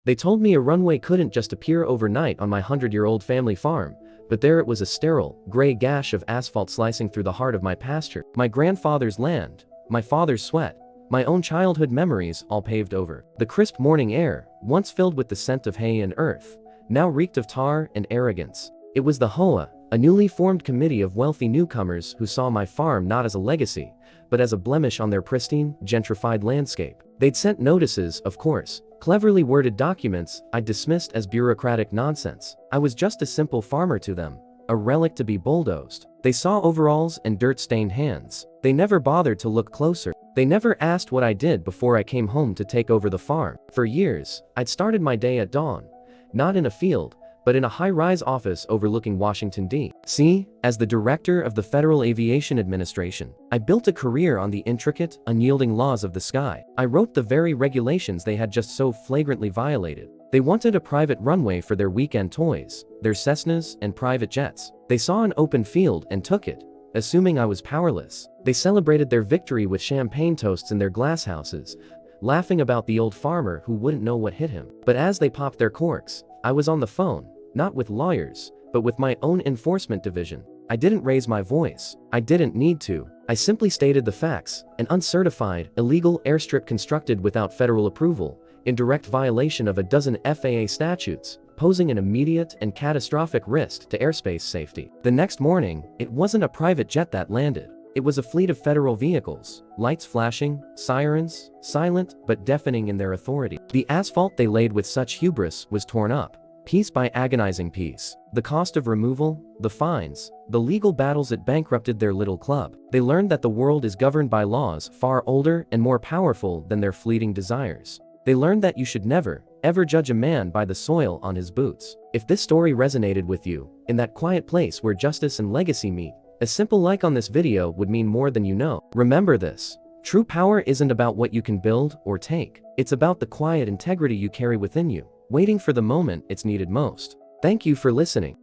They told me a runway couldn't just appear overnight on my 100-year-old family farm, but there it was, a sterile, gray gash of asphalt slicing through the heart of my pasture. My grandfather's land, my father's sweat, my own childhood memories all paved over. The crisp morning air, once filled with the scent of hay and earth, now reeked of tar and arrogance. It was the HOA, a newly formed committee of wealthy newcomers who saw my farm not as a legacy, but as a blemish on their pristine, gentrified landscape. They'd sent notices, of course, cleverly worded documents I'd dismissed as bureaucratic nonsense. I was just a simple farmer to them, a relic to be bulldozed. They saw overalls and dirt-stained hands. They never bothered to look closer. They never asked what I did before I came home to take over the farm. For years, I'd started my day at dawn, not in a field, but in a high-rise office overlooking Washington, D.C. As the director of the Federal Aviation Administration, I built a career on the intricate, unyielding laws of the sky. I wrote the very regulations they had just so flagrantly violated. They wanted a private runway for their weekend toys, their Cessnas and private jets. They saw an open field and took it, assuming I was powerless. They celebrated their victory with champagne toasts in their glass houses, laughing about the old farmer who wouldn't know what hit him. But as they popped their corks, I was on the phone. Not with lawyers, but with my own enforcement division. I didn't raise my voice. I didn't need to. I simply stated the facts: an uncertified, illegal airstrip constructed without federal approval, in direct violation of a dozen FAA statutes, posing an immediate and catastrophic risk to airspace safety. The next morning, it wasn't a private jet that landed. It was a fleet of federal vehicles, lights flashing, sirens, silent but deafening in their authority. The asphalt they laid with such hubris was torn up, piece by agonizing piece. The cost of removal, the fines, the legal battles, it bankrupted their little club. They learned that the world is governed by laws far older and more powerful than their fleeting desires. They learned that you should never, ever judge a man by the soil on his boots. If this story resonated with you, in that quiet place where justice and legacy meet, a simple like on this video would mean more than you know. Remember this: true power isn't about what you can build or take. It's about the quiet integrity you carry within you, waiting for the moment it's needed most. Thank you for listening.